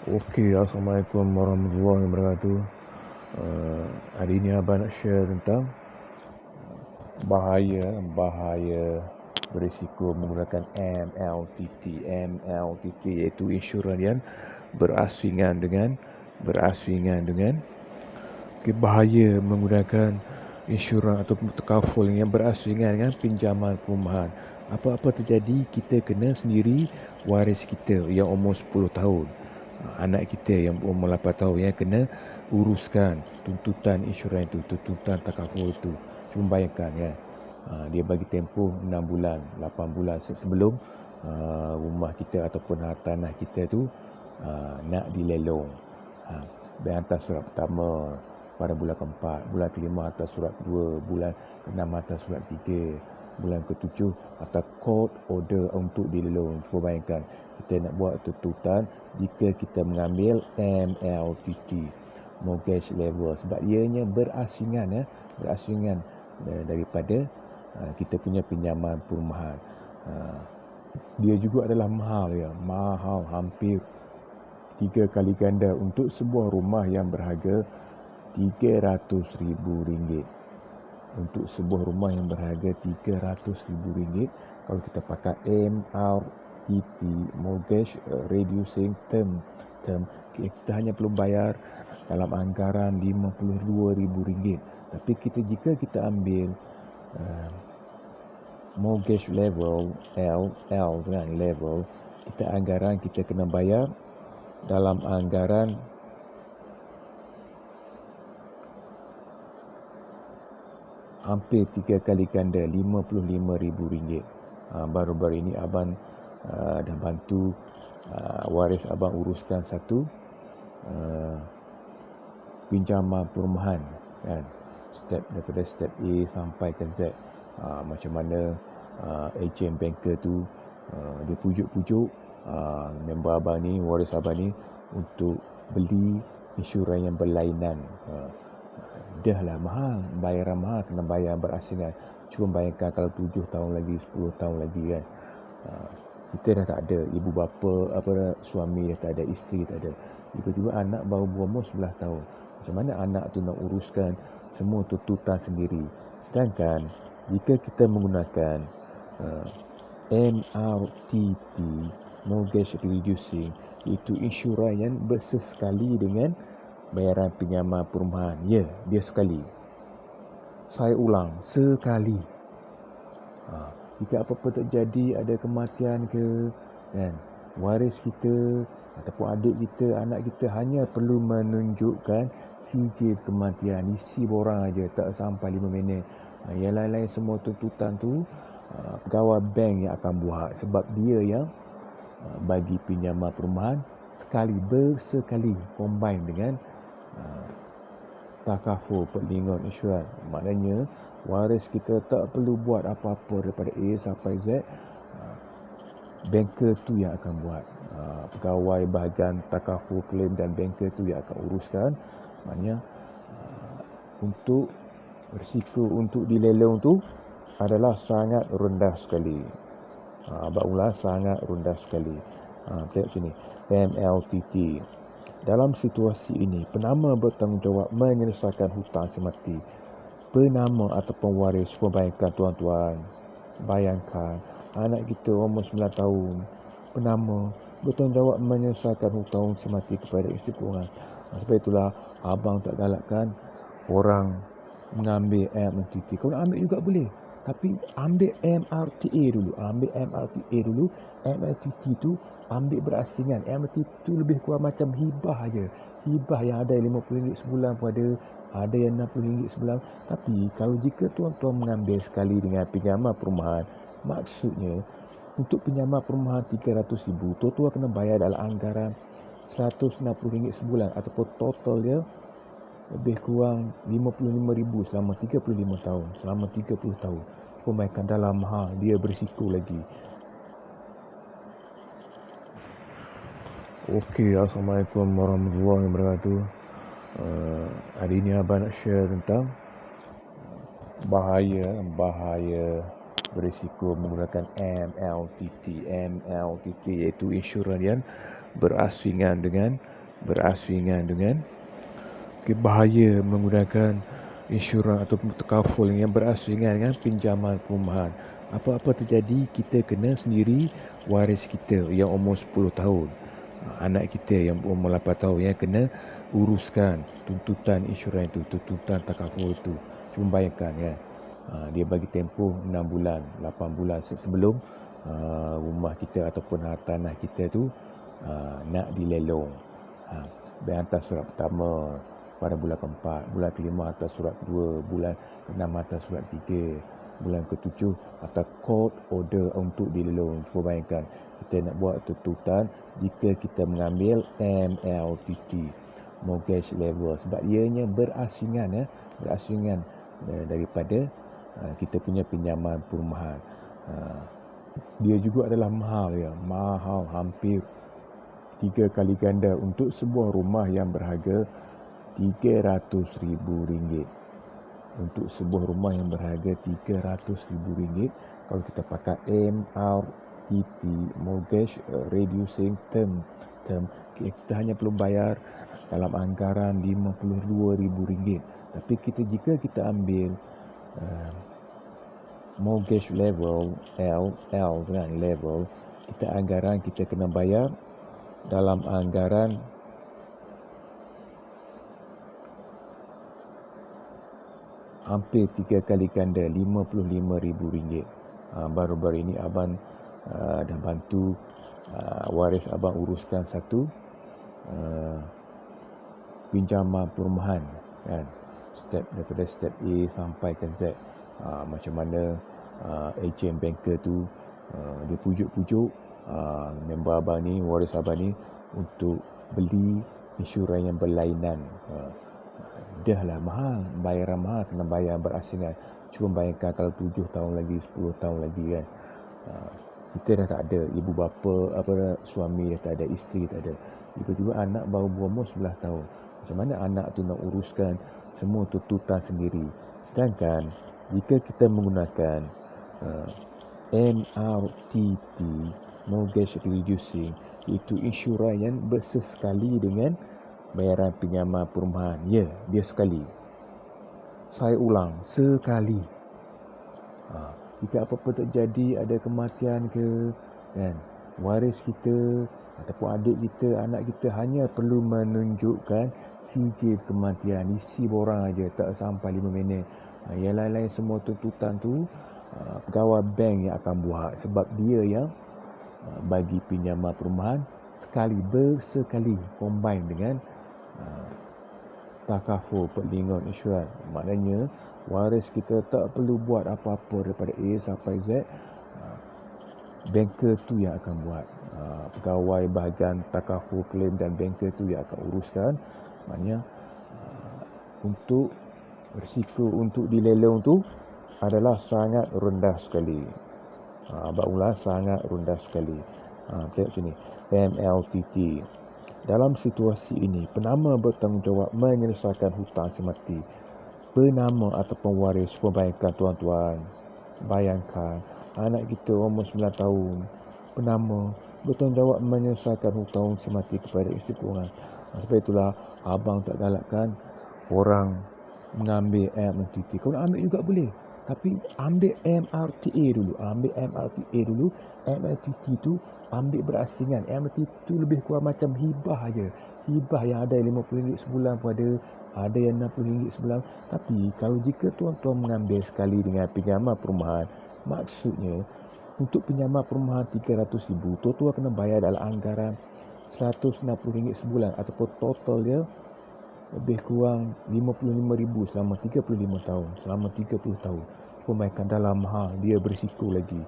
Okey, Assalamualaikum warahmatullahi wabarakatuh. Hari ini abang nak share tentang bahaya berisiko menggunakan MLTT. MLTT iaitu insurans yang berasingan dengan bahaya menggunakan insurans atau takaful yang berasingan dengan pinjaman perumahan. Apa-apa terjadi, kita kena sendiri, waris kita yang umur 10 tahun, anak kita yang umur 8 tahun yang kena uruskan tuntutan insurans itu, tuntutan takaful itu. Cuma bayangkan kan, dia bagi tempoh 6 bulan, 8 bulan sebelum rumah kita ataupun tanah kita tu nak dilelong. Dia hantar surat pertama pada bulan keempat, bulan kelima hantar surat kedua, bulan keenam hantar surat ketiga, bulan ketujuh hantar court order untuk dilelong. Cuba bayangkan, kita nak buat tuntutan jika kita mengambil MLTT, mortgage level, sebab ianya berasingan daripada kita punya pinjaman perumahan. Dia juga adalah mahal hampir 3 kali ganda untuk sebuah rumah yang berharga RM300,000. Untuk sebuah rumah yang berharga RM300,000, kalau kita pakai MRTT, Mortgage Reducing Term, kita hanya perlu bayar dalam anggaran RM52,000. Tapi jika kita ambil mortgage level L kan, level, kita kena bayar dalam anggaran hampir 3 kali ganda, RM55,000. Baru-baru ini abang dah bantu waris abang uruskan satu pinjaman perumahan kan, daripada step A sampai ke Z. Macam mana ejen banker tu dia pujuk-pujuk member abang ni, waris abang ni untuk beli insurans yang berlainan. Dah lah mahal, bayaran mahal, kena bayar berasingan. Cuma bayangkan kalau 7 tahun lagi, 10 tahun lagi kan, kita dah tak ada, ibu bapa, suami dah tak ada, isteri tak ada, tiba-tiba anak baru berumur 11 tahun. Macam mana anak tu nak uruskan semua tuntutan sendiri? Sedangkan jika kita menggunakan MRTT, Mortgage Reducing, iaitu insurans yang bersesekali dengan bayaran pinjaman perumahan. Ya, dia sekali. Saya ulang, sekali. Jika apa-apa terjadi, ada kematian ke kan, waris kita ataupun adik kita, anak kita hanya perlu menunjukkan sijil kematian, isi borang aja, tak sampai 5 minit. Yang lain-lain semua tuntutan tu pegawai bank yang akan buat, sebab dia yang bagi pinjaman perumahan bersekali, combine dengan takaful perlindungan insurans. Maknanya waris kita tak perlu buat apa-apa daripada A sampai Z. Banker tu yang akan buat. Pegawai bahagian takaful claim dan banker tu yang akan uruskan. Maknanya untuk risiko untuk dilelong tu adalah sangat rendah sekali. Abang ulang, sangat rendah sekali. Tengok sini, MLTT. Dalam situasi ini, penama bertanggungjawab menyelesaikan hutang semati. Penama ataupun waris, bayangkan tuan-tuan, bayangkan anak kita umur 9 tahun, penama bertanggungjawab menyelesaikan hutang semati kepada isteri keuangan. Sebab itulah abang tak galakkan orang mengambil MRTT. Kalau ambil juga boleh, tapi ambil MRTA dulu. MRTT tu ambil berasingan. MRTT tu lebih kurang macam hibah aja. Hibah yang ada RM50 sebulan pun ada yang RM60 sebulan. Tapi kalau jika tuan-tuan mengambil sekali dengan pinjaman perumahan, maksudnya untuk pinjaman perumahan RM300,000, tuan-tuan kena bayar dalam anggaran RM160 sebulan, ataupun total dia lebih kurang RM55,000 selama 35 tahun. Selama 30 tahun. Pemaikan dalam mahal, dia berisiko lagi. Okey, Assalamualaikum warahmatullahi wabarakatuh. Hari ini abang nak share tentang bahaya berisiko menggunakan MLTT. MLTT iaitu insurans yang berasingan dengan berasingan dengan bahaya menggunakan insurans atau takaful yang berasingan dengan pinjaman perumahan. Apa-apa terjadi, kita kena sendiri, waris kita yang umur 10 tahun, anak kita yang umur 8 tahun yang kena uruskan tuntutan insurans itu, tuntutan takaful itu. Cuma bayangkan kan, dia bagi tempoh 6 bulan, 8 bulan sebelum rumah kita ataupun tanah kita tu nak dilelong. Dia hantar surat pertama pada bulan keempat, bulan kelima hantar surat kedua, bulan keenam hantar surat ketiga, bulan ketujuh hantar court order untuk dilelong. Cuba bayangkan, kita nak buat tuntutan jika kita mengambil MLTT, mortgage level, sebab ianya berasingan daripada kita punya pinjaman perumahan. Dia juga adalah mahal hampir 3 kali ganda untuk sebuah rumah yang berharga RM300,000. Untuk sebuah rumah yang berharga RM300,000, kalau kita pakai MRTT, Mortgage Reducing Term, kita hanya perlu bayar dalam anggaran RM52,000. Tapi jika kita ambil mortgage level L kan, level, kita kena bayar dalam anggaran hampir 3 kali ganda, RM55,000. Baru-baru ini abang dah bantu waris abang uruskan satu pinjaman perumahan kan, daripada step A sampai ke Z. Macam mana ejen banker tu dia pujuk-pujuk member abang ni, waris abang ni untuk beli insurans yang berlainan. Dah lah mahal, bayaran mahal, kena bayar berasingan. Cuma bayangkan kalau 7 tahun lagi, 10 tahun lagi kan, kita dah tak ada ibu bapa, suami dah tak ada, isteri tak ada, tiba-tiba anak baru berumur 11 tahun. Macam mana anak tu nak uruskan semua tuntutan sendiri? Sedangkan jika kita menggunakan MRTT, Mortgage Reducing, iaitu insurans yang bersesekali dengan bayaran pinjaman perumahan. Ya, dia sekali. Saya ulang, sekali. Jika apa-apa terjadi, ada kematian ke kan, waris kita ataupun adik kita, anak kita hanya perlu menunjukkan sijil kematian, isi borang aja, tak sampai 5 minit. Yang lain-lain semua tuntutan tu pegawai bank yang akan buat, sebab dia yang bagi pinjaman perumahan bersekali, combine dengan takaful perlindungan insurans. Maknanya waris kita tak perlu buat apa-apa daripada A sampai Z, banker tu yang akan buat. Pegawai bahagian takaful claim dan banker tu yang akan uruskan. Maknanya untuk risiko untuk dilelong tu adalah sangat rendah sekali. Sangat rendah sekali. Tengok sini, MLTT. Dalam situasi ini, penama bertanggungjawab menyelesaikan hutang semati. Penama ataupun waris, bayangkan tuan-tuan, bayangkan anak kita umur 9 tahun, penama bertanggungjawab menyelesaikan hutang semati kepada isteri keuangan. Sebab itulah abang tak galakkan orang mengambil MRTT. Kalau ambil juga boleh, tapi ambil MRTA dulu. MRTT tu ambil berasingan. MRTT tu lebih kurang macam hibah aja. Hibah yang ada RM50 sebulan pun ada yang RM60 sebulan. Tapi kalau jika tuan-tuan mengambil sekali dengan pinjaman perumahan, maksudnya untuk pinjaman perumahan RM300,000, tuan-tuan kena bayar dalam anggaran RM160 sebulan, ataupun total dia lebih kurang RM55,000 selama 35 tahun. Selama 30 tahun. Pemaikan dalam mahal, dia berisiko lagi.